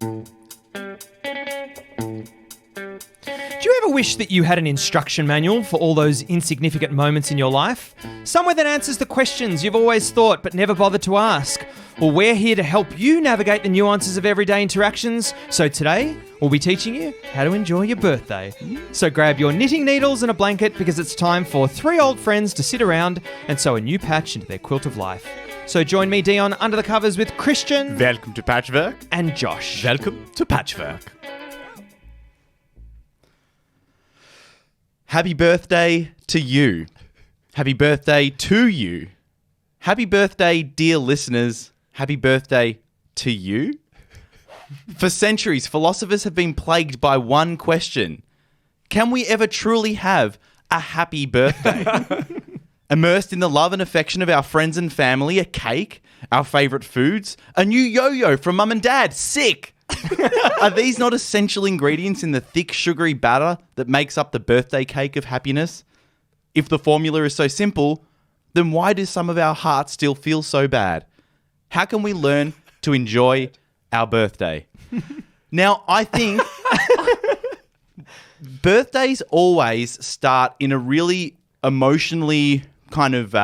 Do you ever wish that you had an instruction manual for all those insignificant moments in your life? Somewhere that answers the questions you've always thought but never bothered to ask? Well, we're here to help you navigate the nuances of everyday interactions. So today, we'll be teaching you how to enjoy your birthday. So grab your knitting needles and a blanket because it's time for three old friends to sit around and sew a new patch into their quilt of life. So join me, Dion, under the covers with Christian. Welcome to Patchwork. And Josh. Welcome to Patchwork. Happy birthday to you. Happy birthday to you. Happy birthday, dear listeners. Happy birthday to you. For centuries, philosophers have been plagued by one question. Can we ever truly have a happy birthday? Immersed in the love and affection of our friends and family, a cake, our favourite foods, a new yo-yo from mum and dad, sick. Are these not essential ingredients in the thick, sugary batter that makes up the birthday cake of happiness? If the formula is so simple, then why do some of our hearts still feel so bad? How can we learn to enjoy our birthday? Now, I think birthdays always start in a really emotionally kind of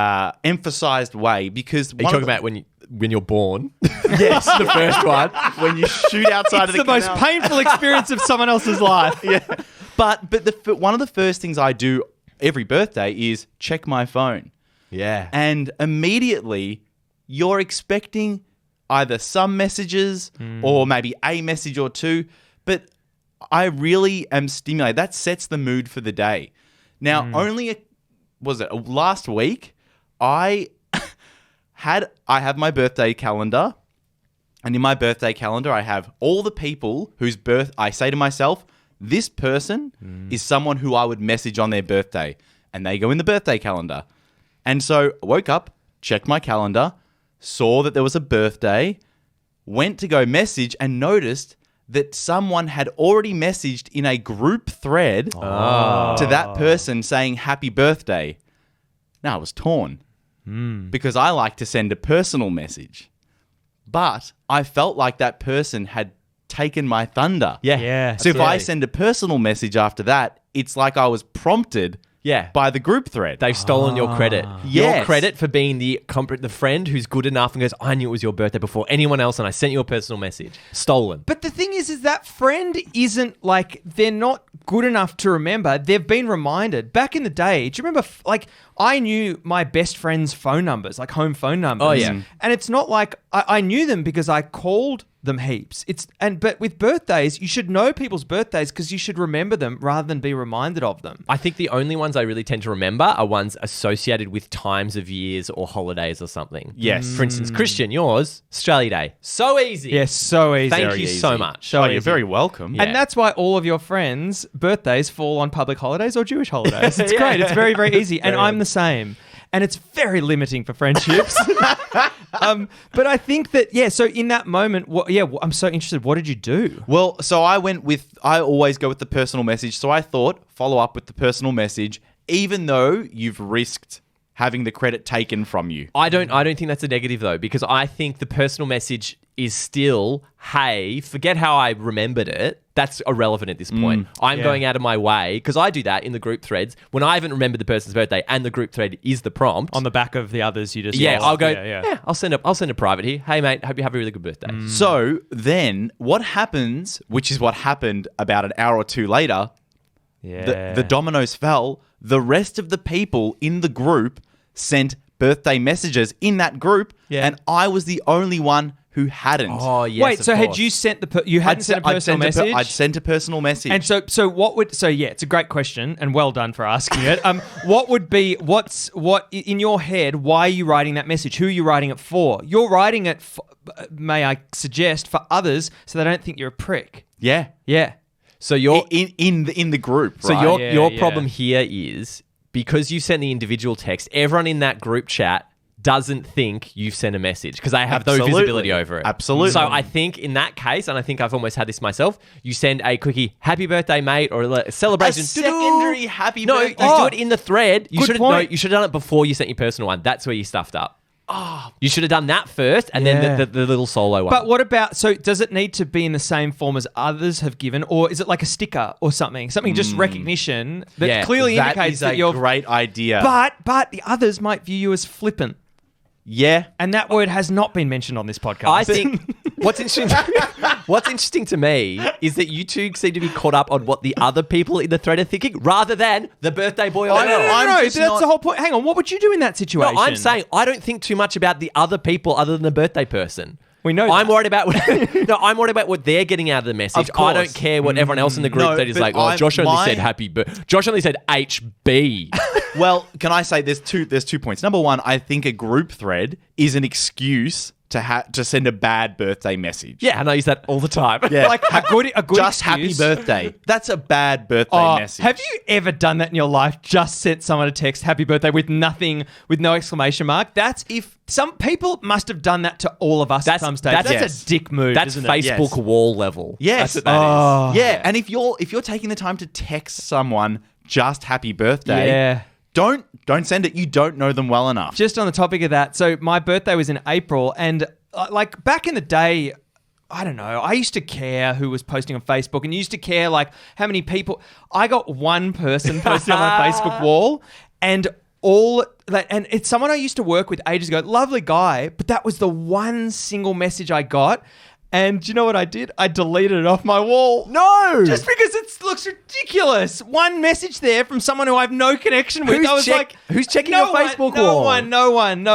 emphasized way because... Are you talking about when you're born? Yes, the first one. When you shoot outside of the It's the most canal. painful experience of someone else's life. Yeah. But one of the first things I do every birthday is check my phone. Yeah. And immediately you're expecting either some messages or maybe a message or two. But I really am stimulated. That sets the mood for the day. Now, last week, I have my birthday calendar. And in my birthday calendar, I have all the people whose birth I say to myself, this person is someone who I would message on their birthday. And they go in the birthday calendar. And so I woke up, checked my calendar, saw that there was a birthday, went to go message and noticed that someone had already messaged in a group thread to that person saying happy birthday. Now I was torn because I like to send a personal message. But I felt like that person had taken my thunder. Yeah. So if I send a personal message after that, it's like I was prompted by the group thread. They've stolen your credit. Yes. Your credit for being the friend who's good enough and goes, I knew it was your birthday before anyone else and I sent you a personal message. Stolen. But the thing is that friend isn't like, they're not good enough to remember. They've been reminded. Back in the day, do you remember, I knew my best friend's phone numbers, like home phone numbers. Oh, yeah. And it's not like I knew them because I called them heaps. But with birthdays, you should know people's birthdays because you should remember them rather than be reminded of them. I think the only ones I really tend to remember are ones associated with times of years or holidays or something. Yes. For instance, Christian, yours, Australia Day. So easy. Yes, so easy. Thank Very you easy. so much. So You're easy. very welcome. Yeah. And that's why all of your friends' birthdays fall on public holidays or Jewish holidays. It's great. It's very, very easy. And I'm the same. And it's very limiting for friendships. But I think that, so in that moment, I'm so interested. What did you do? Well, so I always go with the personal message. So I thought, follow up with the personal message, even though you've risked having the credit taken from you. I don't think that's a negative though, because I think the personal message is still, hey, forget how I remembered it. That's irrelevant at this point. I'm going out of my way, because I do that in the group threads when I haven't remembered the person's birthday and the group thread is the prompt. On the back of the others, you just... I'll go, I'll send a private here. Hey mate, hope you have a really good birthday. So then what happens, which is what happened about an hour or two later, the dominoes fell. The rest of the people in the group sent birthday messages in that group, and I was the only one who hadn't. Oh, yes. Wait, so had you sent you hadn't sent a personal message? I'd sent a personal message. And so what would... So, it's a great question, and well done for asking it. What in your head, why are you writing that message? Who are you writing it for? You're writing it, may I suggest, for others so they don't think you're a prick. Yeah. So you're... In the group, So right? your problem here is, because you sent the individual text, everyone in that group chat doesn't think you've sent a message because they have no visibility over it. Absolutely. So I think in that case, and I think I've almost had this myself, you send a quickie, happy birthday, mate, or a celebration. A secondary happy No, birthday. you do it in the thread. You Good should point. have done it before you sent your personal one. That's where you stuffed up. you should have done that first, and Yeah. then the little solo one. But what about, so does it need to be in the same form as others have given, or is it like a sticker or something? Something just recognition that Yeah, clearly That indicates is that a you're... great idea. But the others might view you as flippant. yeah. And that word has not been mentioned on this podcast. I think what's interesting to me is that you two seem to be caught up on what the other people in the thread are thinking, rather than the birthday boy or I know, girl. I'm no, just that's not- the whole point. Hang on, what would you do in that situation? No, I'm saying I don't think too much about the other people other than the birthday person. We know I'm that. worried about I'm worried about what they're getting out of the message. Of I course. don't care what everyone else in the group No, said is but like, oh, Josh only my- said happy birthday. Josh only said HB. Well, can I say there's two points. Number one, I think a group thread is an excuse to send a bad birthday message. Yeah, and I use that all the time. Yeah. Like a good Just excuse. happy birthday. That's a bad birthday Oh, message. have you ever done that in your life? Just sent someone a text, happy birthday, with nothing, with no exclamation mark? That's if some people must have done that to all of us at some stage. That's yes. a dick move. That's isn't Facebook It? wall level. Yes. That's what that is. Oh. Yeah, and if you're taking the time to text someone just happy birthday, Yeah. don't send it. You don't know them well enough. Just on the topic of that, so my birthday was in April, and like back in the day, I don't know, I used to care who was posting on Facebook, and used to care like how many people. I got one person posted on my Facebook wall, and and it's someone I used to work with ages ago. Lovely guy, but that was the one single message I got. And do you know what I did? I deleted it off my wall. No! Just because it looks ridiculous. One message there from someone who I have no connection with. I was Who's checking no your one, Facebook no wall? No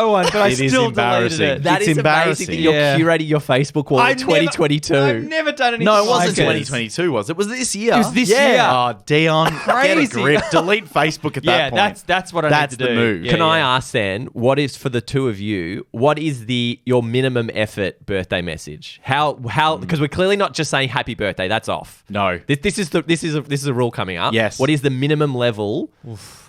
one. But I It is still deleted embarrassing. it. That It's is embarrassing. amazing that you're Yeah. curating your Facebook wall in 2022. I've never done anything No, it wasn't like 2022, was it? Was it this year? It was this yeah. year. Oh, Dion, get a Crazy. grip. Delete Facebook at that Yeah, point. that's what I That's need to the do. move. Yeah, Can I yeah. ask then, what is for the two of you, what is your minimum effort birthday message? How because we're clearly not just saying happy birthday, that's off. No. This is a rule coming up. Yes. What is the minimum level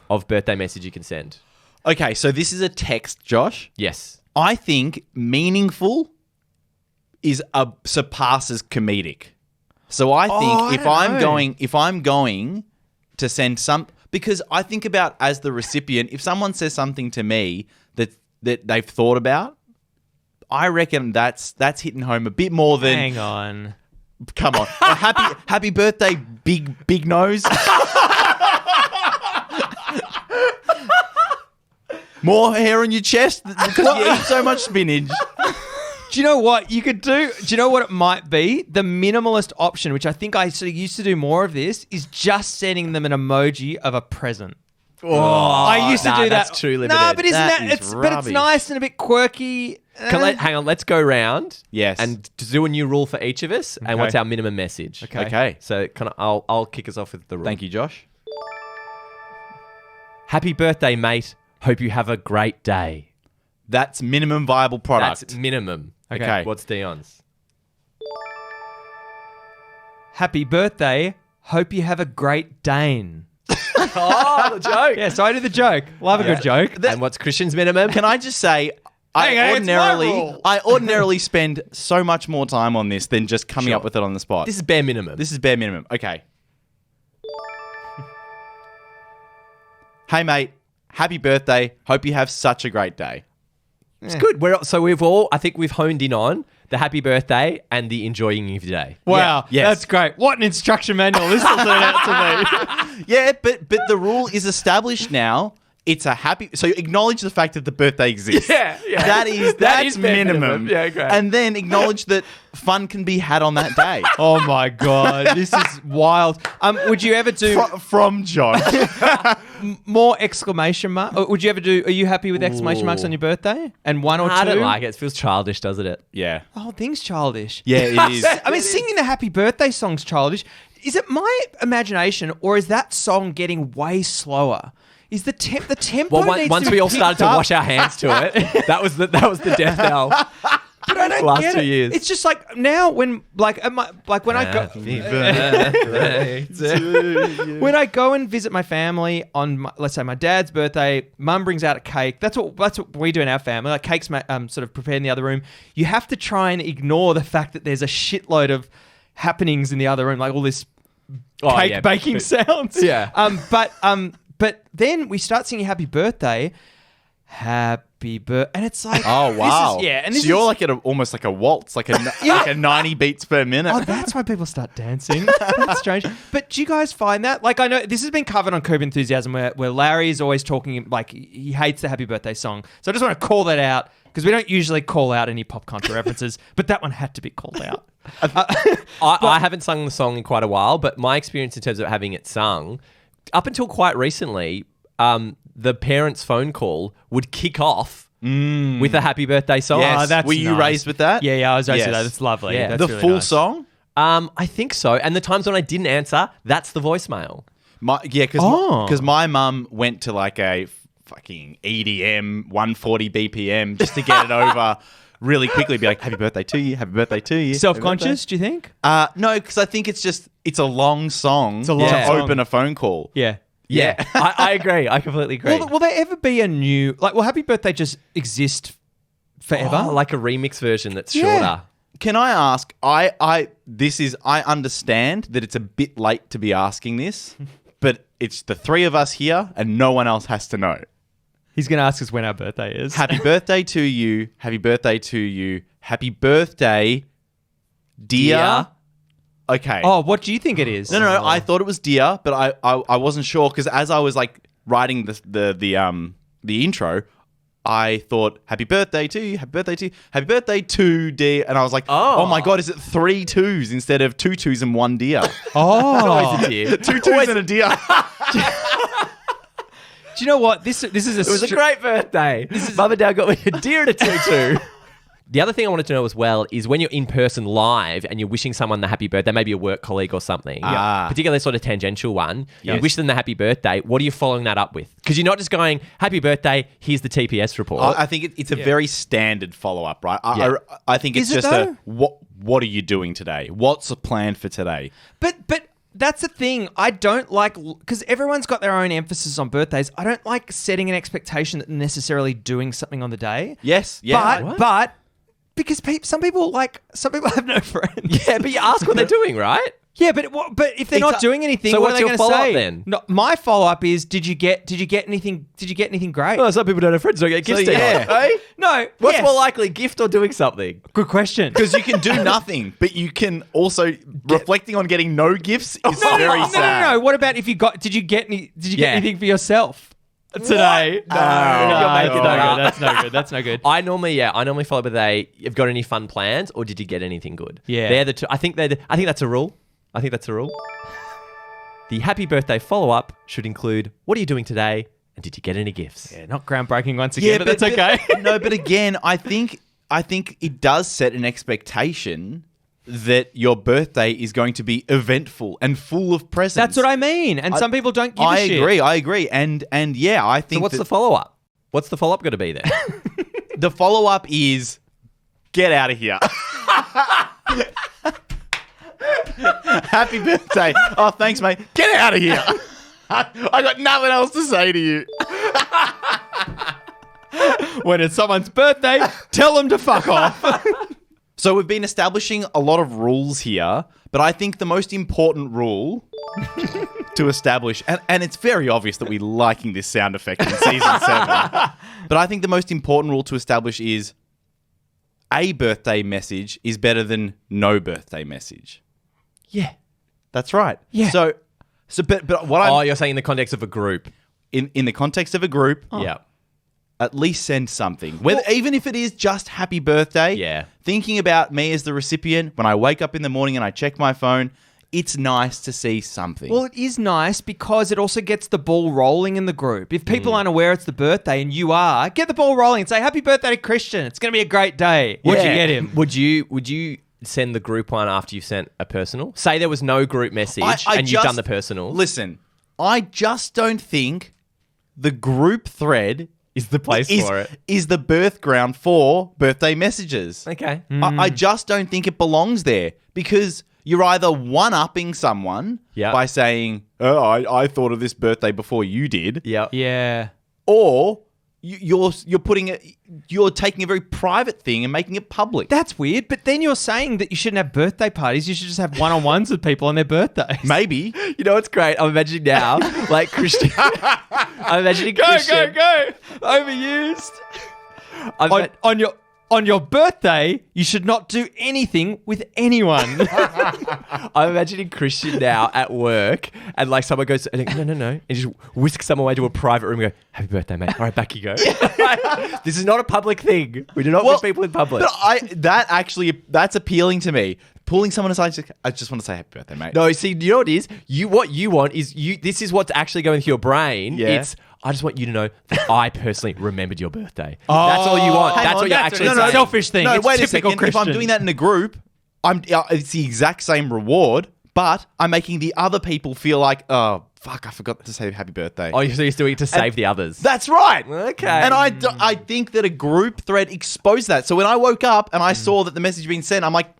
of birthday message you can send? Okay, so this is a text, Josh. Yes. I think meaningful surpasses comedic. So I think I if don't I'm going to send because I think about as the recipient, if someone says something to me that they've thought about, I reckon that's hitting home a bit more than Hang on. come on. A happy birthday, big nose. More hair on your chest because you eat so much spinach. Do you know what you could do? Do you know what it might be? The minimalist option, which I think I sort of used to do more of this, is just sending them an emoji of a present. I used to do that. That's too limited. No, but isn't That that, is but it's rubbish. nice and a bit quirky. Hang on, let's go round. Yes. And do a new rule for each of us. And Okay. what's our minimum message? Okay. So I'll kick us off with the rule. Thank you, Josh. Happy birthday, mate. Hope you have a great day. That's minimum viable product. That's minimum. Okay. What's Dion's? Happy birthday. Hope you have a great Dane. Oh, the joke. Yeah, so I do the joke. Love a good joke. And what's Christian's minimum? Can I just say, Hang on, it's my rule. I ordinarily spend so much more time on this than just coming Sure. up with it on the spot. This is bare minimum. This is bare minimum. Okay. Hey, mate. Happy birthday. Hope you have such a great day. It's good. I think we've honed in on the happy birthday and the enjoying of your day. Wow, yes. that's great. What an instruction manual this will turn out to be. Yeah, but the rule is established now. It's a happy. So acknowledge the fact that the birthday exists. Yeah. That's bare minimum. Yeah, great. And then acknowledge that fun can be had on that day. Oh my God, this is wild. Would you ever do From Josh. more exclamation mark? Or would you ever do, are you happy with exclamation marks Ooh. on your birthday? And one or two? I don't like it. It feels childish, doesn't it? Yeah. The whole thing's childish. Yeah, it is. I mean, singing the happy birthday song's childish. Is it my imagination, or is that song getting way slower? Is the tempo Well, needs once to we be all started picked to up? wash our hands to it, that was the death knell. But I don't last get 2 it. years. It's just like now when when I go when I go and visit my family on let's say my dad's birthday, mum brings out a cake. That's what we do in our family. Like cake's sort of prepared in the other room. You have to try and ignore the fact that there's a shitload of happenings in the other room, like all this cake baking sounds. Yeah. But then we start singing happy birthday. Happy happy birthday. And it's like, Oh wow! This is, yeah, and this so you're is, like at almost like a waltz, like a 90 beats per minute. Oh, that's why people start dancing. That's strange. But do you guys find that? Like, I know this has been covered on Curb Enthusiasm where Larry is always talking, like, he hates the happy birthday song. So I just want to call that out because we don't usually call out any pop culture references, but that one had to be called out. I haven't sung the song in quite a while, but my experience in terms of having it sung, up until quite recently, the parents' phone call would kick off with a happy birthday song. Yes. Oh, that's Were you nice. raised with that? Yeah, I was raised with Yes. that. That's lovely. Yeah. That's The really full nice. song? I think so. And the times when I didn't answer, that's the voicemail. Because Oh. my mum went to like a fucking EDM 140 BPM just to get it over really quickly. Be like, happy birthday to you, happy birthday to you. Self-conscious, do you think? No, because I think it's a long song a long to song. open a phone call. Yeah. Yeah, I agree. I completely agree. Will there ever be a new, like, will Happy Birthday just exist forever? Oh, like a remix version that's Yeah. shorter. Can I ask? I understand that it's a bit late to be asking this, but it's the three of us here, and no one else has to know. He's going to ask us when our birthday is. Happy birthday to you. Happy birthday to you. Happy birthday, dear. Dear. Okay. Oh, what do you think it is? No. I thought it was dear, but I wasn't sure because as I was like writing the intro, I thought happy birthday to you, happy birthday to you, happy birthday to dear, and I was like, oh my god, is it 3 2s instead of 2 2s and 1 dear? Oh. Always a dear. 2 2s and a dear. Do you know what? This is a It was a great birthday. Mum and Dad got me a deer and a tutu. The other thing I wanted to know as well is when you're in person live and you're wishing someone the happy birthday, maybe a work colleague or something, particularly sort of tangential one, you Yes. wish them the happy birthday. What are you following that up with? Because you're not just going, happy birthday, here's the TPS report. I think it's a very standard follow up, right? I think it's Is it just though? what are you doing today? What's the plan for today? But that's the thing. I don't like, because everyone's got their own emphasis on birthdays. I don't like setting an expectation that necessarily doing something on the day. Yes, yeah. But because some people have no friends. yeah, but you ask what they're doing, right? Yeah, but if they're not doing anything, So what are what's they your going to follow-up say? then? No, my follow up is: Did you get anything? Did you get anything great? Well, some people don't have friends, don't get gifts. yeah. Hey? No. What's yes. more likely, gift or doing something? Good question. Because you can do nothing, but you can also reflecting on getting no gifts is very sad. No. What about if you got? Did you get Yeah. anything for yourself today? No, You're making that up. That's no good. That's no good. I normally follow with you've got any fun plans or did you get anything good? Yeah. They're the two. I think that's a rule. The happy birthday follow-up should include, what are you doing today? And did you get any gifts? Yeah, not groundbreaking once again, but that's okay. No, but again, I think it does set an expectation that your birthday is going to be eventful and full of presents. That's what I mean. And some people don't give a shit. I agree. And yeah, I think So what's the follow-up? What's the follow-up going to be then? the follow-up is get out of here. Happy birthday. Oh, thanks, mate. Get out of here. I got nothing else to say to you. When it's someone's birthday, tell them to fuck off. So we've been establishing a lot of rules here, but I think the most important rule to establish, and it's very obvious that we're liking this sound effect in season 7, but I think the most important rule to establish is a birthday message is better than no birthday message. Yeah. That's right. Yeah. So but what I'm You're saying in the context of a group. in the context of a group, Yeah. at least send something. Even if it is just happy birthday. Yeah. Thinking about me as the recipient, when I wake up in the morning and I check my phone, it's nice to see something. Well, it is nice because it also gets the ball rolling in the group. If people aren't aware it's the birthday and you are, get the ball rolling and say, happy birthday to Christian. It's going to be a great day. What'd you get him? Would you send the group one after you've sent a personal? Say there was no group message and you've done the personal. Listen, I just don't think the group thread Is the place for it. is the birth ground for birthday messages. Okay. I just don't think it belongs there because you're either one-upping someone Yeah. by saying, oh, I thought of this birthday before you did, Yep. Yeah. or you're taking a very private thing and making it public. That's weird. But then you're saying that you shouldn't have birthday parties. You should just have one-on-ones with people on their birthdays. Maybe. You know what's great? I'm imagining now, like Christian. I'm imagining Christian. Go. Overused. On your birthday, you should not do anything with anyone. I'm imagining Christian now at work and like someone goes, no, and just whisk someone away to a private room and go, happy birthday, mate. All right, back you go. This is not a public thing. We do not wish people in public. But that's appealing to me. Pulling someone aside, I just want to say happy birthday, mate. No, see, you know what it is? What you want is this is what's actually going through your brain. Yeah. It's I just want you to know that I personally remembered your birthday. That's all you want. hang That's on, what you're that's- actually no, saying. selfish thing. No, It's wait a typical second. If I'm Christian. doing that in a group, it's the exact same reward, but I'm making the other people feel like, oh, fuck, I forgot to say happy birthday. Oh, so you're doing it to save the others. That's right. Okay. And I think that a group thread exposed that. So when I woke up and I saw that the message had been sent, I'm like,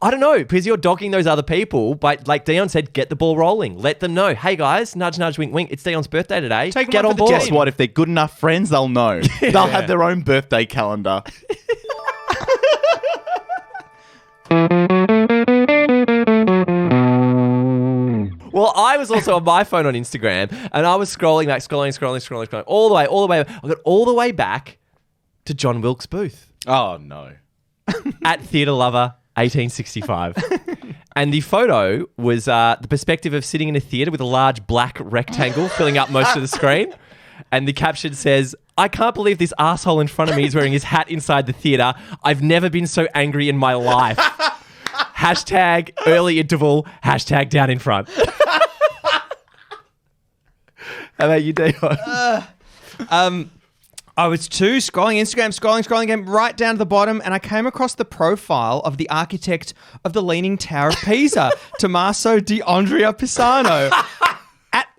I don't know, because you're dogging those other people. But like Dion said, get the ball rolling. Let them know. Hey guys, nudge, nudge, wink, wink. It's Dion's birthday today. Take 'em get up on for the board. guess what? If they're good enough friends, they'll know. They'll have their own birthday calendar. Well, I was also on my phone on Instagram, and I was scrolling, all the way. I got all the way back to John Wilkes Booth Oh, no. at Theatre Lover 1865. And the photo was the perspective of sitting in a theatre with a large black rectangle filling up most of the screen. And the caption says, I can't believe this asshole in front of me is wearing his hat inside the theatre. I've never been so angry in my life. Hashtag early interval, hashtag down in front. How about you, Dion? I was scrolling Instagram, again, right down to the bottom, and I came across the profile of the architect of the Leaning Tower of Pisa, Tommaso di Andrea Pisano.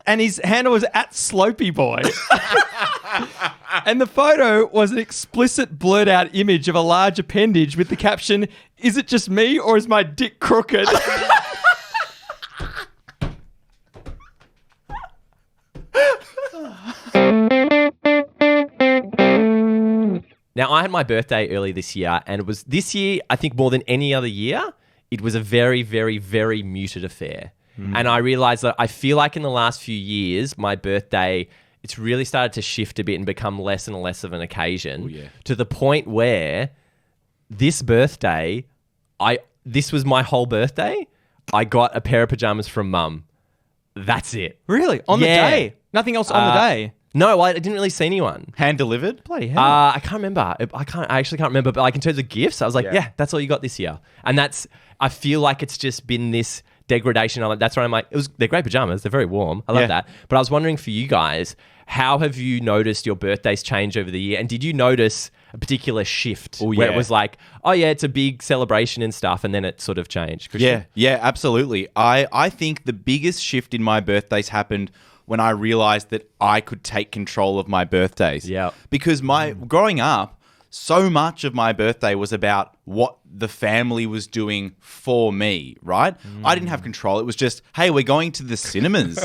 And his handle was at Slopey Boy. And the photo was an explicit blurred out image of a large appendage with the caption, "Is it just me or is my dick crooked?" Now, I had my birthday early this year, and it was this year, I think more than any other year, it was a very, very, very muted affair. And I realized that I feel like in the last few years, my birthday, it's really started to shift a bit and become less and less of an occasion to the point where this birthday, this was my whole birthday. I got a pair of pajamas from Mum. That's it. Really? On the day? Nothing else on the day? No, I didn't really see anyone. Hand delivered? Bloody hell. I can't remember. I actually can't remember. But like in terms of gifts, I was like, yeah, that's all you got this year. And I feel like it's just been this degradation. That's why I'm like, they're great pajamas. They're very warm. I love that. But I was wondering for you guys, how have you noticed your birthdays change over the year? And did you notice a particular shift where it was like, oh yeah, it's a big celebration and stuff, and then it sort of changed? Christian? Yeah, absolutely. I think the biggest shift in my birthdays happened when I realized that I could take control of my birthdays. Yeah. Because growing up, so much of my birthday was about what the family was doing for me, right? I didn't have control. It was just, hey, we're going to the cinemas.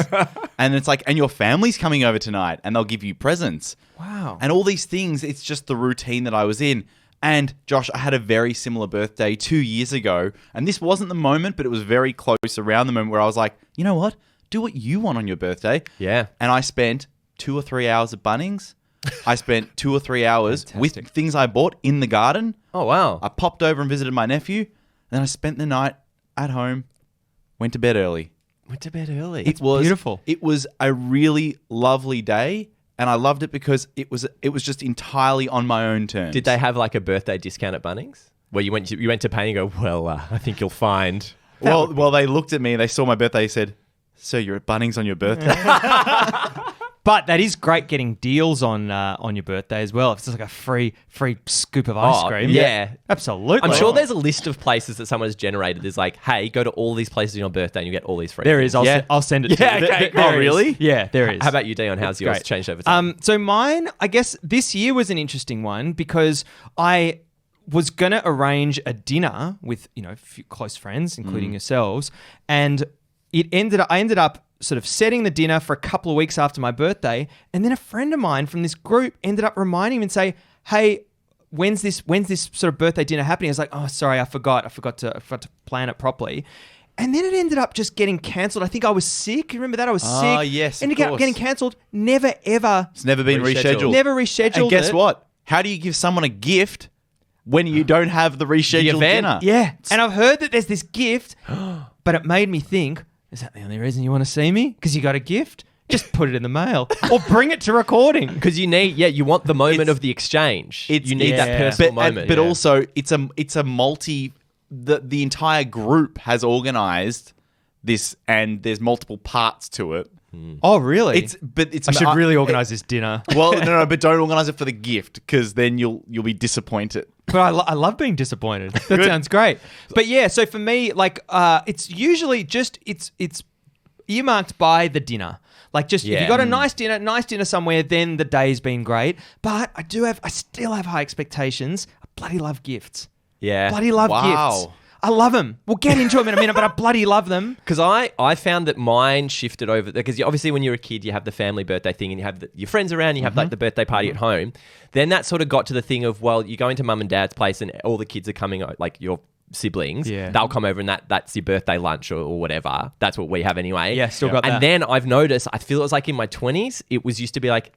And it's like, and your family's coming over tonight and they'll give you presents. Wow. And all these things, it's just the routine that I was in. And Josh, I had a very similar birthday 2 years ago. And this wasn't the moment, but it was very close around the moment where I was like, you know what? Do what you want on your birthday. Yeah. And I spent 2 or 3 hours at Bunnings. I spent 2 or 3 hours with things I bought in the garden. Oh, wow. I popped over and visited my nephew. And then I spent the night at home, went to bed early. Went to bed early. It was beautiful. It was a really lovely day. And I loved it because it was just entirely on my own terms. Did they have like a birthday discount at Bunnings? Where you went to pay and go, well, I think you'll find... Well, they looked at me and they saw my birthday. They said, "So you're at Bunnings on your birthday?" But that is great getting deals on your birthday as well. If it's just like a free scoop of ice cream. yeah. Absolutely. I'm sure there's a list of places that someone has generated. There's like, hey, go to all these places on your birthday and you get all these free There things. is. I'll send it to Yeah, you. okay, There great. is. really? Yeah, there is. How about you, Dion? How's yours great. changed over time? So mine, I guess this year was an interesting one because I was going to arrange a dinner with, a few close friends, including yourselves. And I ended up sort of setting the dinner for a couple of weeks after my birthday. And then a friend of mine from this group ended up reminding me and say, hey, when's this sort of birthday dinner happening? I was like, oh, sorry, I forgot to plan it properly. And then it ended up just getting cancelled. I think I was sick. Remember that? I was sick. Yes, of Ended up course. getting cancelled. Never, ever. It's never been Rescheduled. rescheduled. Never rescheduled And guess it. what? how do you give someone a gift when you don't have the rescheduled event. dinner? Yeah. And I've heard that there's this gift, but it made me think, is that the only reason you want to see me? Because you got a gift? Just put it in the mail or bring it to recording. Because you want the moment of the exchange. You need that personal moment. But also, it's a multi. The entire group has organized this, and there's multiple parts to it. Oh, really? I I should really organise this dinner. Well, no, but don't organize it for the gift, because then you'll be disappointed. But I love being disappointed. That sounds great. But yeah, so for me, like, it's usually just it's earmarked by the dinner. Like, just if you got a nice dinner somewhere, then the day's been great. But I still have high expectations. I bloody love gifts. Yeah. Bloody love gifts. I love them. We'll get into them in a minute, but I bloody love them. Because I found that mine shifted over, because obviously when you're a kid, you have the family birthday thing and you have your friends around, you have like the birthday party at home. Then that sort of got to the thing of, well, you're going to mum and dad's place and all the kids are coming, like your siblings. Yeah. They'll come over and that's your birthday lunch or whatever. That's what we have anyway. Yeah, still got that. And then I've noticed, I feel it was like in my 20s, it was used to be like,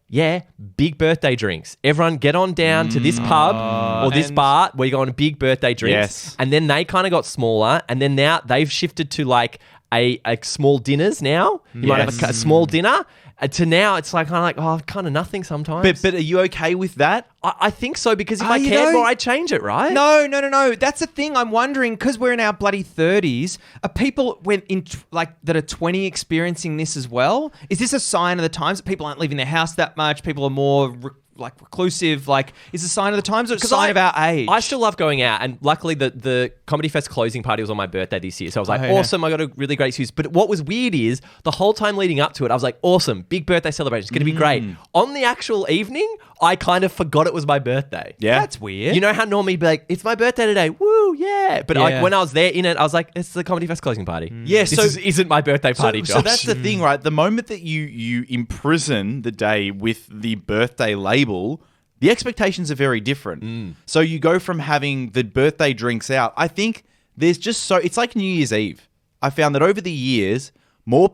big birthday drinks. Everyone get on down to this pub or this bar where you go on big birthday drinks. Yes. And then they kind of got smaller, and then now they've shifted to like a small dinners now. You might have a small dinner. To now, it's like kind of nothing sometimes. But are you okay with that? I think so, because if I you cared know- more, I'd change it, right? No. That's the thing. I'm wondering, because we're in our bloody 30s, are people that are 20 experiencing this as well? Is this a sign of the times that people aren't leaving their house that much? People are more reclusive? Like, is it a sign of the times or a sign of our age? I still love going out, and luckily the Comedy Fest closing party was on my birthday this year, so I was like, awesome, I got a really great excuse. But what was weird is the whole time leading up to it, I was like, awesome, big birthday celebration, it's going to be great. On the actual evening, I kind of forgot it was my birthday. Yeah. That's weird. You know how normally you'd be like, it's my birthday today, woo, yeah. But like when I was there in it, I was like, it's the Comedy Fest closing party. Yeah, this isn't my birthday party, Josh. So that's the thing, right? The moment that you imprison the day with the birthday label, the expectations are very different. So you go from having the birthday drinks out. I think there's just it's like New Year's Eve. I found that over the years, more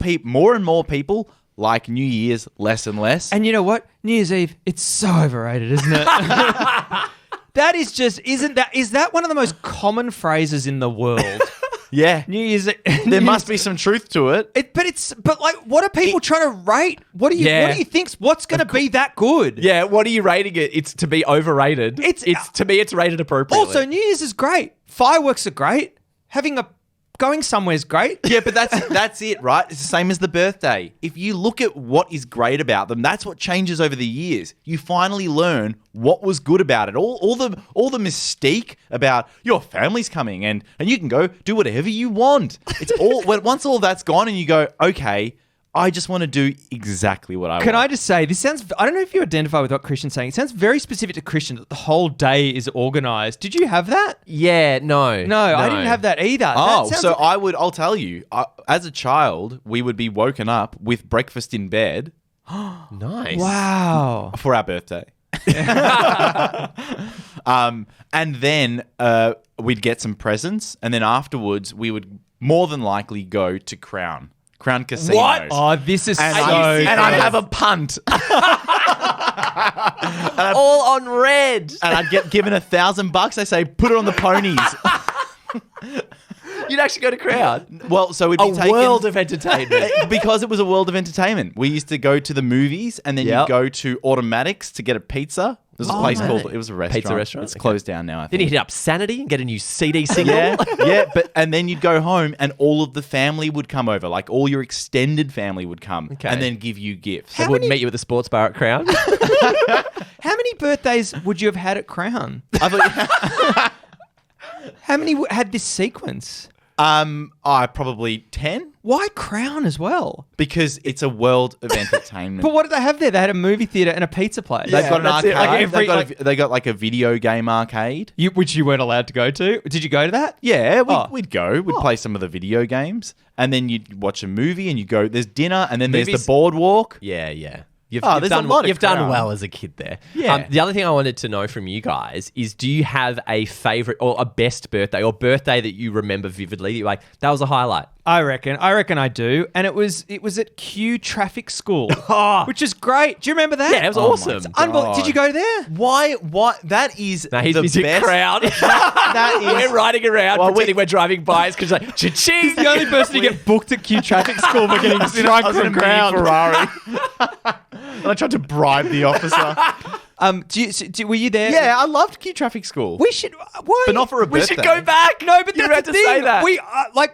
and more people like New Year's less and less. And you know what? New Year's Eve, it's so overrated, isn't it? That is just, is that one of the most common phrases in the world? Yeah. New Year's There must be some truth to it. But like, what are people trying to rate? What do you think? What's going to be that good? Yeah, what are you rating it? It's to be overrated. It's to me, it's rated appropriately. Also, New Year's is great. Fireworks are great. Going somewhere is great. Yeah, but that's it, right? It's the same as the birthday. If you look at what is great about them, that's what changes over the years. You finally learn what was good about it. All the mystique about your family's coming and you can go do whatever you want. It's all once all that's gone and you go, okay, I just want to do exactly what I want. Can I just say, this sounds, I don't know if you identify with what Christian's saying. It sounds very specific to Christian that the whole day is organised. Did you have that? yeah, no. No, I didn't have that either. Oh, That sounds so I'll tell you, as a child, we would be woken up with breakfast in bed Nice. wow. for our birthday. And then we'd get some presents, and then afterwards we would more than likely go to Crown Casino. What? Oh, this is And so I'd good. have a punt, All on red. and I'd get given $1,000. They say put it on the ponies. You'd actually go to Crown. Well, so we'd A be taken, world of entertainment. because it was a world of entertainment. We used to go to the movies, and then Yep. you'd go to Automatics to get a pizza. There's a place nice. called, it was a restaurant. Pizza restaurant? It's Okay. closed down now, I Then think. you hit up Sanity and get a new CD single. Yeah, and then you'd go home and all of the family would come over, like all your extended family would come Okay. and then give you gifts. They wouldn't meet you at the sports bar at Crown. How many birthdays would you have had at Crown? I thought, How many had this sequence? probably 10 Why Crown as well? because it's a world of entertainment. But what did they have there? They had a movie theater and a pizza place. They've got an that's arcade. it. Like They got like a video game arcade. Which you weren't allowed to go to. Did you go to that? Yeah, Oh. we'd go. We'd play some of the video games, and then you'd watch a movie, and you go. There's dinner, and then there's Movies- the boardwalk. yeah. You've there's done, a lot of you've done Crown. well as a kid there. Yeah. The other thing I wanted to know from you guys is, do you have a favorite or a best birthday or birthday that you remember vividly? That you're like, that was a highlight. I reckon I do, and it was at Q Traffic School, which is great. Do you remember that? Yeah, it was awesome. Unbelievable. Did you go there? Why? What? That is Now he's the busy best. crowd. That is. We're riding around Well, pretending we're driving by. It's because like, cha-ching. The only person to get booked at Q Traffic School for getting I drunk was in a from mini ground. Ferrari. And I tried to bribe the officer. Were you there? Yeah, I loved Q Traffic School. We should. Why? But not for a We birthday. should go back. No, but you that's had the to thing. say that.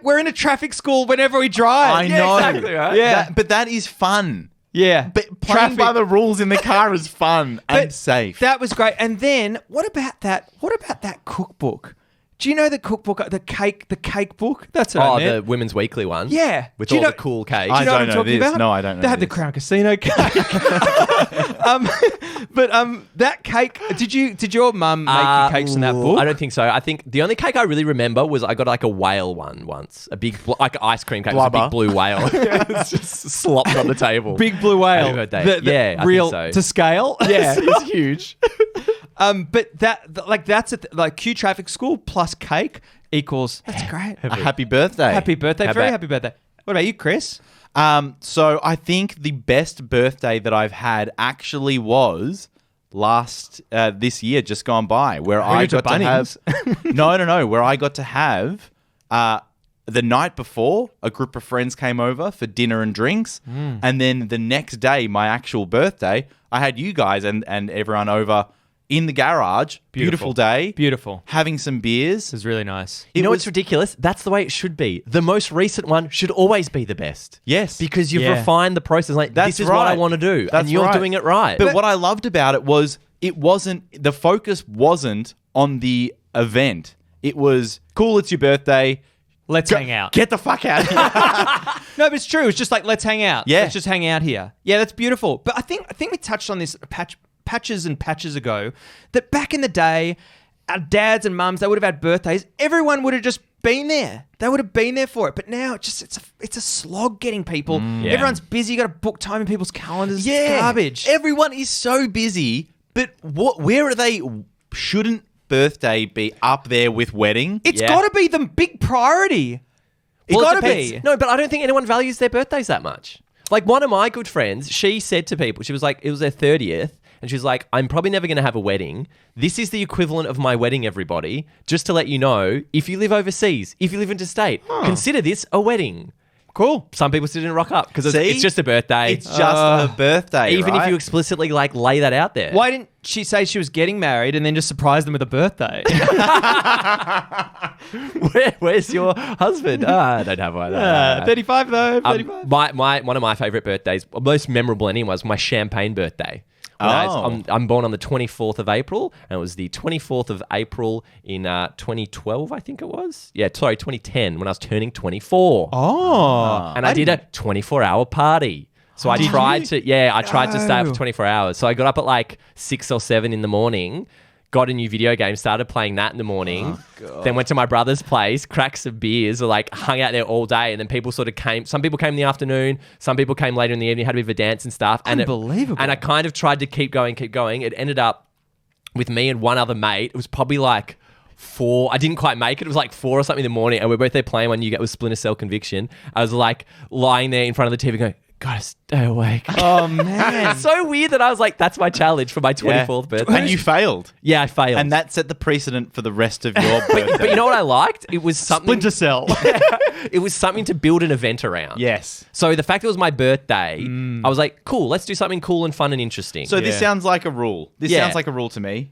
We're in a traffic school whenever we drive. I Yeah, know. exactly, right? Yeah. But that is fun. Yeah. But playing by the rules in the car is fun and But safe. That was great. And then what about that cookbook? Do you know the cookbook, the cake book? That's what I Oh, meant. the Women's Weekly one. Yeah. With Do you all know- the cool cakes. Do you know I what I'm don't know talking this. about? No, I don't know They have the this. Crown Casino cake. That cake. Did your mum make you cakes in that book? I don't think so. I think the only cake I really remember was I got like a whale one once. A big, like ice cream cake. It was a Blubber. big blue whale. It's just slopped on the table. Big blue whale. Happy birthday. Yeah, I think real so. to scale. Yeah, it's huge. But that's like Q Traffic School plus cake equals. That's great. A happy birthday. Happy birthday. How Very about- happy birthday. What about you, Chris? So I think the best birthday that I've had actually was this year, just gone by, where I went to got to have no, where I got to have the night before a group of friends came over for dinner and drinks, and then the next day, my actual birthday, I had you guys and everyone over in the garage. Beautiful day. Beautiful. Having some beers. This is really nice. You know was- what's ridiculous? That's the way it should be. The most recent one should always be the best. Yes. Because you've Yeah. refined the process. Like, That's this is what I right. want to do. That's and you're right. doing it right. But what I loved about it was the focus wasn't on the event. It was cool, it's your birthday. Let's hang out. Get the fuck out of here. No, but it's true. It's just like, let's hang out. Yeah. Let's just hang out here. Yeah, that's beautiful. But I think we touched on this patches and patches ago, that back in the day, our dads and mums, they would have had birthdays. Everyone would have just been there. They would have been there for it. But now it's a slog getting people. Yeah. Everyone's busy. You got to book time in people's calendars. It's garbage. Everyone is so busy, but where are they? Shouldn't birthday be up there with wedding? It's Yeah. got to be the big priority. It's Well, it got to depends. be. No, but I don't think anyone values their birthdays that much. Like, one of my good friends, she said to people, she was like, it was their 30th, and she was like, I'm probably never going to have a wedding. This is the equivalent of my wedding, everybody. Just to let you know, if you live overseas, if you live interstate, consider this a wedding. Cool. Some people still didn't rock up because See? it's just a birthday. It's just a birthday, Even right? if you explicitly like lay that out there. Why didn't she say she was getting married and then just surprise them with a birthday? Where's your husband? I don't have one. 35 though. 35. One of my favorite birthdays, most memorable anyway, was my champagne birthday. I'm born on the 24th of April, and it was the 24th of April in 2012, I think it was. Yeah, sorry, 2010, when I was turning 24. Oh. And I did a 24-hour party. So I tried to stay up No. for 24 hours. So I got up at like 6 or 7 in the morning, got a new video game, started playing that in the morning, then went to my brother's place, cracked some beers, or like hung out there all day, and then people sort of came. Some people came in the afternoon, some people came later in the evening, had a bit of a dance and stuff. And Unbelievable. And I kind of tried to keep going. It ended up with me and one other mate. It was probably like 4. I didn't quite make it. It was like 4 or something in the morning, and we're both there playing one you get with Splinter Cell Conviction. I was like lying there in front of the TV going, gotta stay awake. Oh, man. It's so weird that I was like, that's my challenge for my 24th birthday. And you failed. Yeah, I failed. And that set the precedent for the rest of your birthday. but you know what I liked? It was something. Splinter Cell. It was something to build an event around. Yes. So the fact it was my birthday, I was like, cool, let's do something cool and fun and interesting. So this Yeah. sounds like a rule. This Yeah. sounds like a rule to me.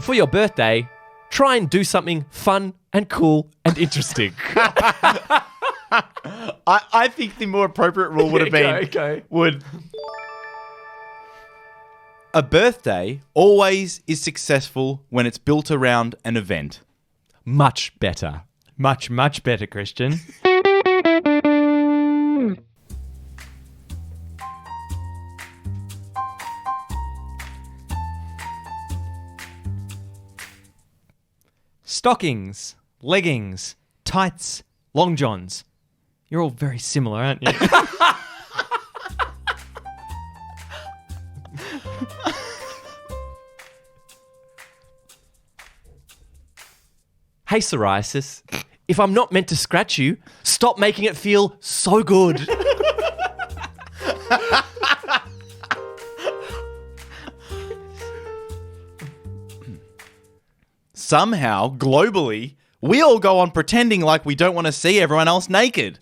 for your birthday, try and do something fun and cool and interesting. I think the more appropriate rule would have been Okay. would a birthday always is successful when it's built around an event. Much better. Much, much better, Christian. Stockings, leggings, tights, long johns. You're all very similar, aren't you? Hey, psoriasis, if I'm not meant to scratch you, stop making it feel so good. Somehow, globally, we all go on pretending like we don't want to see everyone else naked.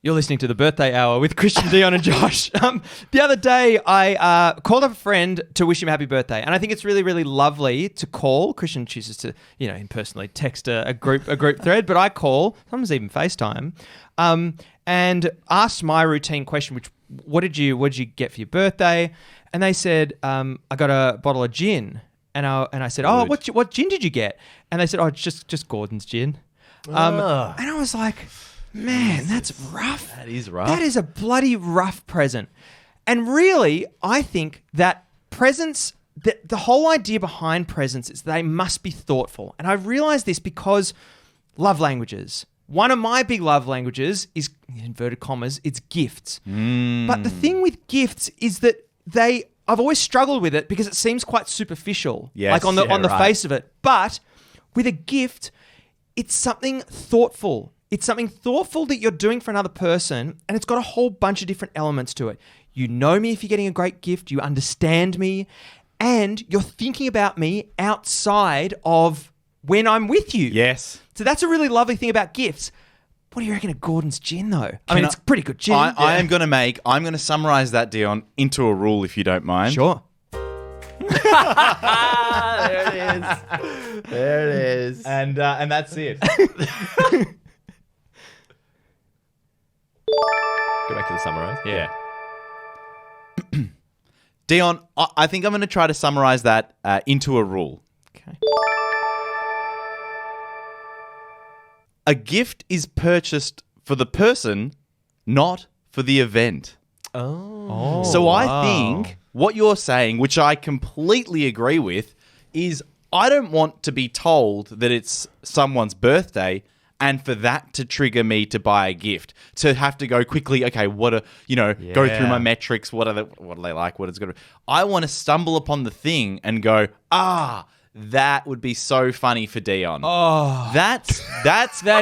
You're listening to the Birthday Hour with Christian, Dion, and Josh. The other day, I called up a friend to wish him happy birthday, and I think it's really, really lovely to call. Christian chooses to, personally text a group thread, but I call, sometimes even FaceTime, and ask my routine question, which what did you get for your birthday? And they said, I got a bottle of gin, and I said, oh, what gin did you get? And they said, oh, just Gordon's gin. And I was like, man, that's rough. That is rough. That is a bloody rough present. And really, I think that presents, the whole idea behind presents is they must be thoughtful. And I realize this because love languages. One of my big love languages is, in inverted commas, it's gifts. But the thing with gifts is that I've always struggled with it because it seems quite superficial. Yes. Like on the face of it. But with a gift, it's something thoughtful. It's something thoughtful that you're doing for another person, and it's got a whole bunch of different elements to it. You know me if you're getting a great gift, you understand me, and you're thinking about me outside of when I'm with you. Yes. So that's a really lovely thing about gifts. What do you reckon of Gordon's gin, though? I mean, it's pretty good gin. I'm going to summarize that, Dion, into a rule, if you don't mind. Sure. There it is. There it is. And that's it. Go back to the summarize. Yeah. Dion, I think I'm going to try to summarize that into a rule. Okay. A gift is purchased for the person, not for the event. Oh. So I think what you're saying, which I completely agree with, is I don't want to be told that it's someone's birthday and for that to trigger me to buy a gift, to have to go quickly, okay, go through my metrics, what are they like, what is going to... I want to stumble upon the thing and go, that would be so funny for Dion. Oh, that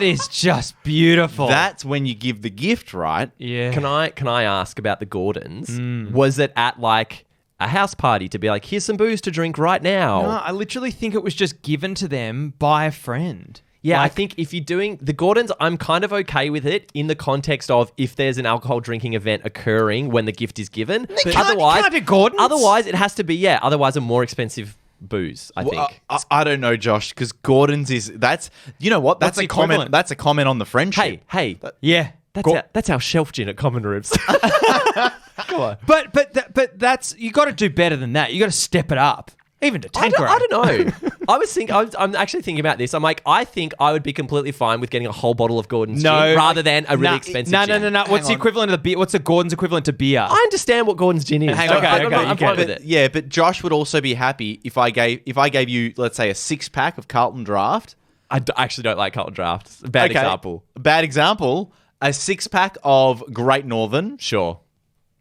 is just beautiful. That's when you give the gift, right? Yeah. Can I ask about the Gordons? Was it at like a house party to be like, here's some booze to drink right now? No, I literally think it was just given to them by a friend. Yeah, I think if you're doing the Gordons, I'm kind of okay with it in the context of if there's an alcohol drinking event occurring when the gift is given. But can't do Gordons. Otherwise, it has to be, otherwise a more expensive booze, I think. I don't know, Josh, because Gordon's you know what? That's What's a comment. equivalent? That's a comment on the friendship. Hey, Yeah. that's our shelf gin at Common Ribs. Come on. But that's, you got to do better than that. You got to step it up. Even to Tanqueray. I don't know. I'm actually thinking about this. I'm like, I think I would be completely fine with getting a whole bottle of Gordon's gin rather than a really expensive gin. No. What's the equivalent of the beer? What's the Gordon's equivalent to beer? I understand what Gordon's gin is. Hang on, I'm fine with it. Yeah, but Josh would also be happy if I gave you, let's say, a 6-pack of Carlton Draft. I actually don't like Carlton Draft. Bad example. Bad example. A 6-pack of Great Northern. Sure.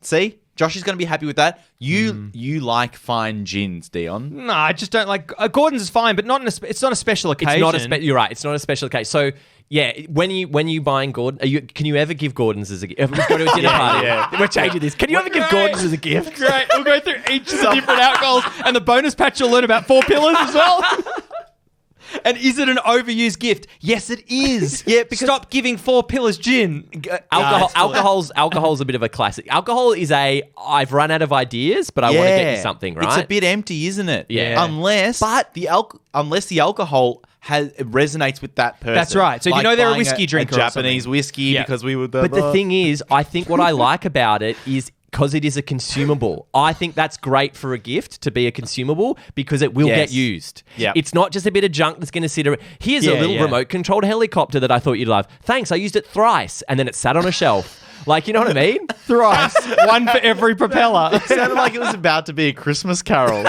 See? Josh is going to be happy with that. You like fine gins, Dion. No, I just don't like... Gordon's is fine, but it's not a special occasion. You're right. It's not a special occasion. So, yeah, when you buying Gordon, can you ever give Gordon's as a gift? We've got to a dinner party. Yeah. We're changing this. Can you ever give Gordon's as a gift? Great. We'll go through each of the different alcohols, and the bonus patch you'll learn about 4 pillars as well. And is it an overused gift? Yes, it is. Yeah, because stop giving 4 pillars gin. Alcohol's a bit of a classic. Alcohol is I've run out of ideas, but I want to get you something, right? It's a bit empty, isn't it? Yeah. Unless the alcohol resonates with that person. That's right. So if you know they're a whiskey drinker, a Japanese whiskey, because we would. But the thing is, I think what I like about it is, because it is a consumable. I think that's great for a gift to be a consumable because it will get used. Yep. It's not just a bit of junk that's going to sit around. Here's a little remote-controlled helicopter that I thought you'd love. Thanks, I used it thrice. And then it sat on a shelf. Like, you know what I mean? Thrice. One for every propeller. It sounded like it was about to be a Christmas carol.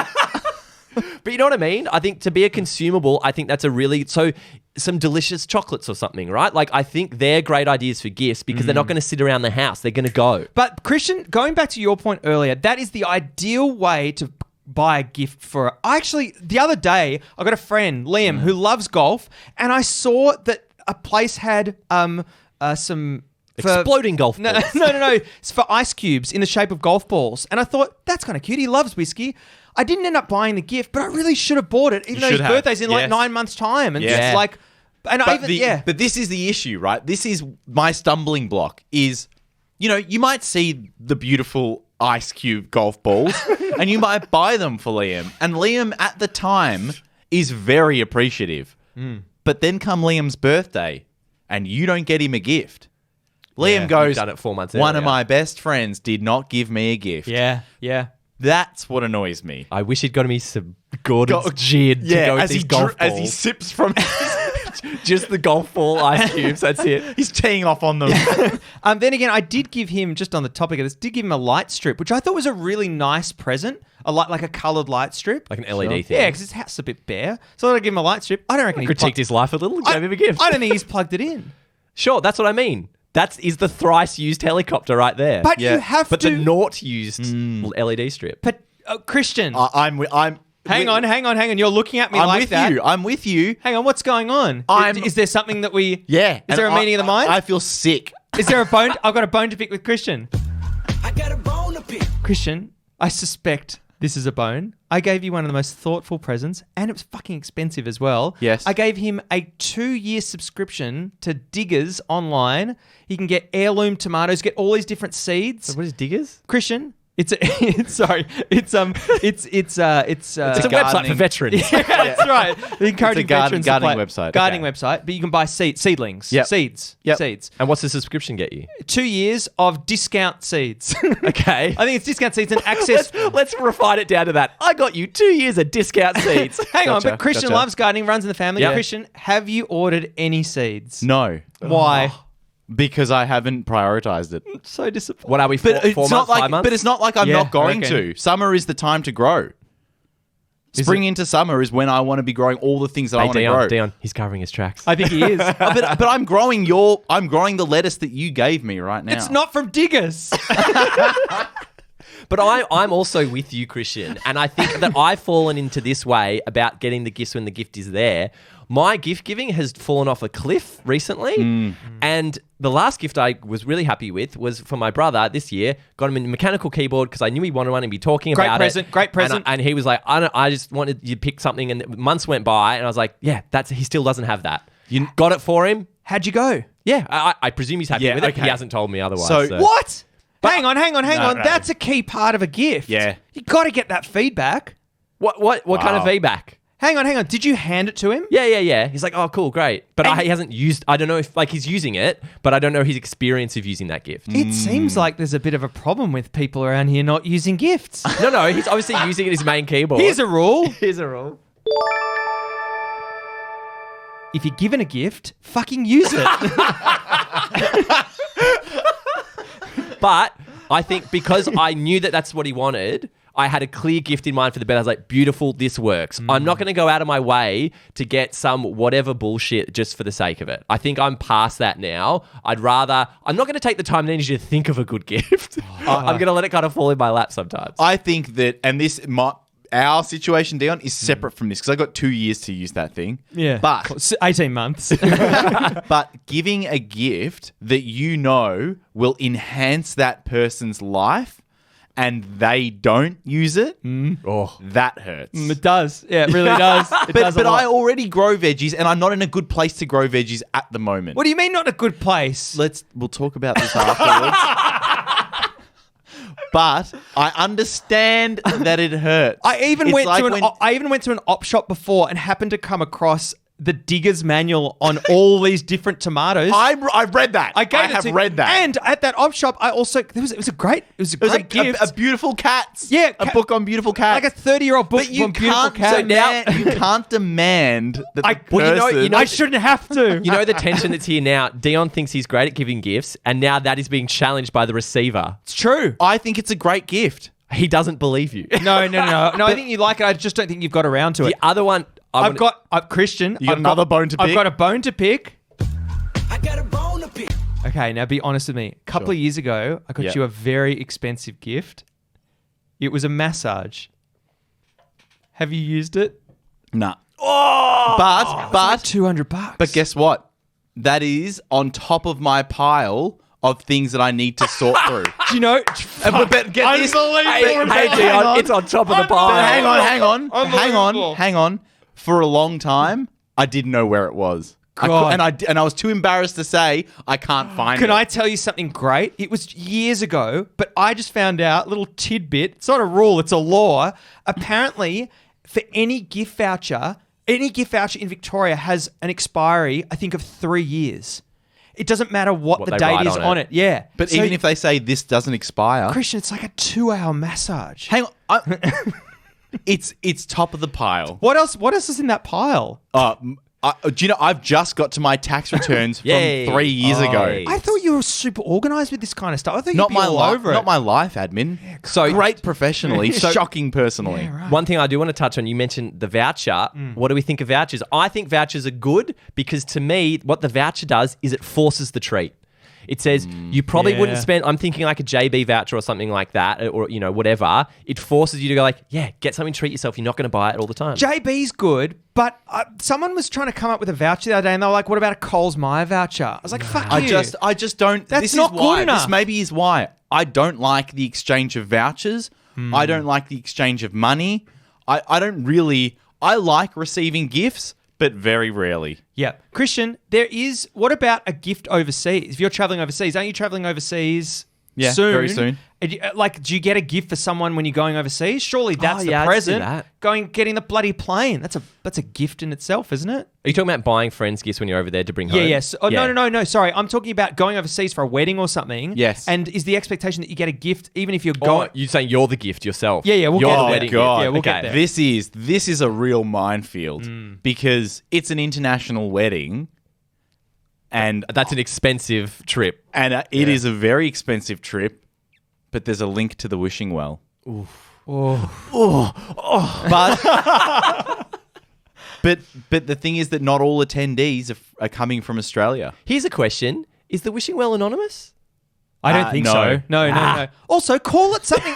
But you know what I mean? I think to be a consumable, I think that's a really... So some delicious chocolates or something, right? Like, I think they're great ideas for gifts because they're not going to sit around the house. They're going to go. But Christian, going back to your point earlier, that is the ideal way to buy a gift for. The other day, I got a friend, Liam, who loves golf, and I saw that a place had some Exploding golf balls. No. It's for ice cubes in the shape of golf balls. And I thought, that's kind of cute. He loves whiskey. I didn't end up buying the gift, but I really should have bought it, even though his should have. birthday's in like Yes. 9 months' time. And Yeah. it's like, and But this is the issue, right? This is my stumbling block is, you might see the beautiful ice cube golf balls and you might buy them for Liam. And Liam at the time is very appreciative. But then come Liam's birthday and you don't get him a gift. Liam You've goes, done it 4 months one of earlier. my best friends did not give me a gift. Yeah. That's what annoys me. I wish he'd got me some Gordon's gin to go with these golf balls. as he sips from Just the golf ball ice cubes. That's it. he's teeing off on them. Then again, I did give him, just on the topic of this, did give him a light strip, which I thought was a really nice present. Like a coloured light strip. Like an LED thing. Yeah, because his house is a bit bare. So I gave him a light strip. I don't reckon he Critiqued his life a little and gave him a gift. I don't think he's plugged it in. Sure, that's what I mean. That is the thrice used helicopter right there. But Yeah. you have But to... the not used LED strip. But, Christian, I'm hang on. You're looking at me I'm like with that. you. I'm with you. Hang on, what's going on? Is there something that we... Yeah. Is and there a meeting of the mind? I feel sick. Is there a bone? I've got a bone to pick with Christian. I got a bone to pick. Christian, I suspect this is a bone. I gave you one of the most thoughtful presents, and it was fucking expensive as well. Yes. I gave him a 2-year subscription to Diggers online. He can get heirloom tomatoes, get all these different seeds. What is Diggers? Christian, it's a website for veterans. Yeah, that's right. They're encouraging veterans to gardening play- website. Gardening Okay. website, but you can buy seedlings. Yep. Seeds. Yep. Seeds. And what's the subscription get you? 2 years of discount seeds. Okay. I think it's discount seeds and access. Let's refine it down to that. I got you 2 years of discount seeds. Hang on, Gotcha, but Christian gotcha. loves gardening, runs in the family. Yeah. Christian, have you ordered any seeds? No. Why? Because I haven't prioritized it. So disappointed. What are we, But four it's months, not like 5 months? but it's not like I'm Yeah, not going I to. reckon. Summer is the time to grow. Spring into summer is when I want to be growing all the things that I Hey, want to grow. Dion, he's covering his tracks. I think he is. but I'm growing the lettuce that you gave me right now. It's not from Diggers. But I'm also with you, Christian. And I think that I've fallen into this way about getting the gifts when the gift is there. My gift giving has fallen off a cliff recently. And the last gift I was really happy with was for my brother this year. Got him a mechanical keyboard because I knew he wanted one and be talking Great about present, it. great present. And he was like, I just wanted you to pick something. And months went by and I was like, yeah, he still doesn't have that. You got it for him? How'd you go? Yeah, I presume he's happy Yeah, with it. okay. He hasn't told me otherwise. So- What? Hang on. No. That's a key part of a gift. Yeah. You got to get that feedback. What kind of Wow. feedback? Hang on. Did you hand it to him? Yeah. He's like, oh, cool, great. But And- he hasn't used, I don't know if, he's using it, but I don't know his experience of using that gift. It seems like there's a bit of a problem with people around here not using gifts. No, he's obviously using it as his main keyboard. Here's a rule. Here's a rule. If you're given a gift, fucking use it. But I think because I knew that that's what he wanted, I had a clear gift in mind for the bed. I was like, beautiful, this works. I'm not going to go out of my way to get some whatever bullshit just for the sake of it. I think I'm past that now. I'm not going to take the time and energy to think of a good gift. I'm going to let it kind of fall in my lap sometimes. I think that, and our situation, Dion, is separate from this because I got 2 years to use that thing. Yeah. But 18 months. but giving a gift that you know will enhance that person's life and they don't use it, that hurts. It does. Yeah, it really does. It does a But lot. I already grow veggies and I'm not in a good place to grow veggies at the moment. What do you mean not a good place? We'll talk about this afterwards. But I understand that it hurts. I even It's went like to when- I even went to an op shop before and happened to come across the Digger's manual on all these different tomatoes. I've read that. I have read that. And at that op shop, I also it was a great gift. a beautiful cats. Yeah, a book on beautiful cats. like a 30-year-old book But you on beautiful can't cats. you can't demand that the person. I shouldn't have to. You know the tension that's here now? Dion thinks he's great at giving gifts, and now that is being challenged by the receiver. It's true. I think it's a great gift. He doesn't believe you. No. I think you like it. I just don't think you've got around to The it. other one, I've got Christian. You got I've another bone to I've pick? got a bone to pick. I got a bone to pick. Okay, now be honest with me. A couple of years ago, I got Yeah. you a very expensive gift. It was a massage. Have you used it? Nah. But Like $200. But guess what? That is on top of my pile of things that I need to sort through. Do you know? But get this. Hey, Dion, it's on top of the But pile. hang on. For a long time, I didn't know where it was. God. And I was too embarrassed to say I can't find it. Can I tell you something great? It was years ago, but I just found out, little tidbit. It's not a rule, it's a law. Apparently, for any gift voucher in Victoria has an expiry, I think, of 3 years. It doesn't matter what the they date write is on on it. it. Yeah. But So, even if they say this doesn't expire, Christian, it's like a 2-hour massage. hang on. It's top of the pile. What else is in that pile? Do you know, I've just got to my tax returns from Yay. 3 years ago. Yay. I thought you were super organized with this kind of stuff. I thought Not you'd be my all life, over it. not my life admin. So- great professionally, So- shocking personally. Yeah, right. One thing I do want to touch on, you mentioned the voucher. What do we think of vouchers? I think vouchers are good because to me, what the voucher does is it forces the treat. It says you probably wouldn't Yeah. spend, I'm thinking like a JB voucher or something like that, or, you know, whatever. It forces you to go like, yeah, get something, treat yourself. You're not going to buy it all the time. JB's good, but someone was trying to come up with a voucher the other day, and they were like, "What about a Coles Myer voucher?" I was like, "Fuck you!" I just don't. That's this not is why, good enough. This maybe is why I don't like the exchange of vouchers. I don't like the exchange of money. I don't really. I like receiving gifts, but very rarely. Yeah, Christian, there is. What about a gift overseas? If you're traveling overseas, aren't you traveling overseas? Yeah, soon? very soon. And like, do you get a gift for someone when you're going overseas? Surely that's yeah, I'd the do present. that. Getting the bloody plane. That's a gift in itself, isn't it? Are you talking about buying friends gifts when you're over there to bring home? Yeah, yes. Oh, Yeah. No. Sorry, I'm talking about going overseas for a wedding or something. Yes. And is the expectation that you get a gift even if you're Or going? you saying you're the gift yourself? Yeah, we'll you're get the there. wedding God. gift. Yeah, we'll okay. get there. This is a real minefield because it's an international wedding, and That's an expensive trip. it is a very expensive trip. But there's a link to the wishing well. But the thing is that not all attendees are coming from Australia. Here's a question. Is the wishing well anonymous? I don't think no. so. No. Also, call it something.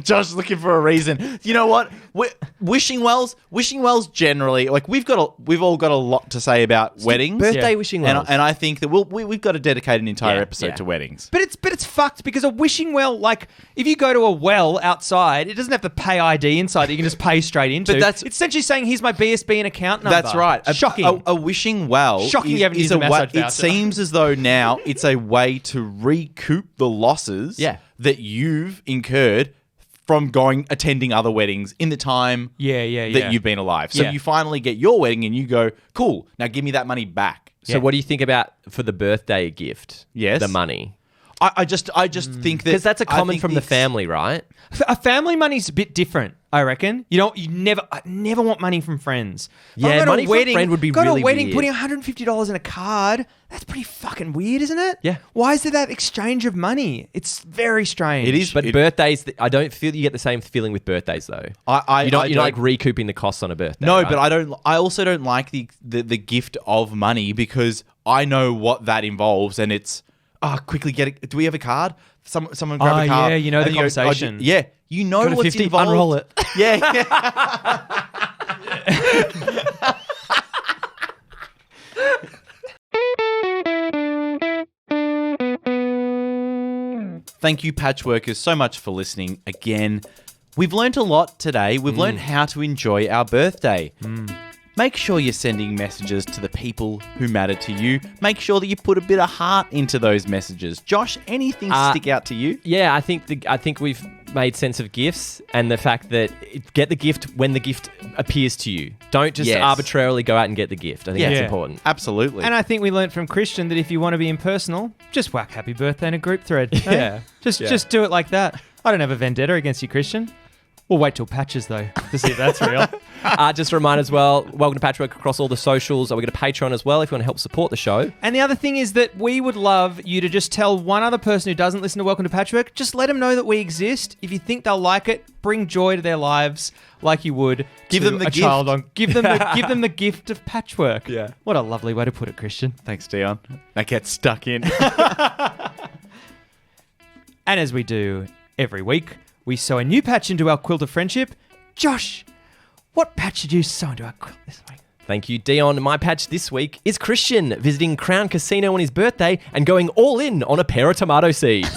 Josh looking for a reason. You know what? Wishing wells generally, like we've all got a lot to say about weddings. Birthday Yeah. wishing And, wells. and I think that we've got to dedicate an entire Yeah, episode yeah. to weddings. But it's fucked because a wishing well, like if you go to a well outside, it doesn't have to pay ID inside that you can just pay straight into. But that's- it's essentially saying here's my BSB and account number. That's right. Shocking. A wishing well Shocking is, you haven't is used a a massage way. It voucher. seems as though now it's a way to recoup the losses Yeah. that you've incurred from attending other weddings in the time Yeah. that you've been alive. So Yeah. you finally get your wedding and you go, cool, now give me that money back. So what do you think about for the birthday gift? Yes. The money. I just think that Because that's a I common think from the family, right? A family money's a bit different, I reckon. I never want money from friends. If Yeah, I go to money a from a wedding, friend would be go to really a wedding, weird. putting $150 in a card. That's pretty fucking weird, isn't it? Yeah. Why is there that exchange of money? It's very strange. It is, But birthdays, I don't feel you get the same feeling with birthdays though. You're not like recouping the costs on a birthday. No, right? but I don't. I also don't like the gift of money because I know what that involves, and it's quickly get it. Do we have a card? Someone grab a card. yeah, you know and the you go, conversation. yeah, you know Go to what's 50, involved. unroll it. Yeah. Thank you, Patchworkers, so much for listening again. We've learnt a lot today. We've learnt how to enjoy our birthday. Make sure you're sending messages to the people who matter to you. Make sure that you put a bit of heart into those messages. Josh, anything stick out to you? Yeah, I think we've made sense of gifts and the fact that get the gift when the gift appears to you. Don't just Yes. arbitrarily go out and get the gift. I think that's Yeah. important. Absolutely. And I think we learnt from Christian that if you want to be impersonal, just whack happy birthday in a group thread. eh? Yeah. Just do it like that. I don't have a vendetta against you, Christian. We'll wait till patches, though, to see if that's real. Just a reminder as well, welcome to Patchwork across all the socials. We're going to Patreon as well if you want to help support the show. And the other thing is that we would love you to just tell one other person who doesn't listen to Welcome to Patchwork, just let them know that we exist. If you think they'll like it, bring joy to their lives like you would Give to them the a child. gift. Give them the gift of patchwork. Yeah. What a lovely way to put it, Christian. Thanks, Dion. That gets stuck in. And as we do every week, we sew a new patch into our quilt of friendship. Josh, what patch did you sew into our quilt this week? Thank you, Dion. My patch this week is Christian visiting Crown Casino on his birthday and going all in on a pair of tomato seeds.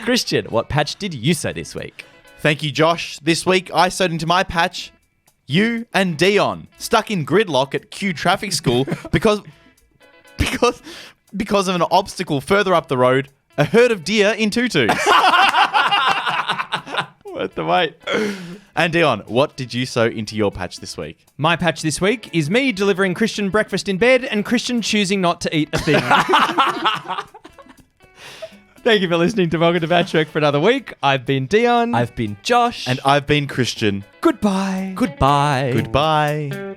Christian, what patch did you sew this week? Thank you, Josh. This week, I sewed into my patch you and Dion stuck in gridlock at Q Traffic School because of an obstacle further up the road, a herd of deer in tutus. What the wait? And Dion, what did you sew into your patch this week? My patch this week is me delivering Christian breakfast in bed and Christian choosing not to eat a thing. Thank you for listening to Welcome to Patchwork for another week. I've been Dion. I've been Josh. And I've been Christian. Goodbye. Goodbye. Goodbye.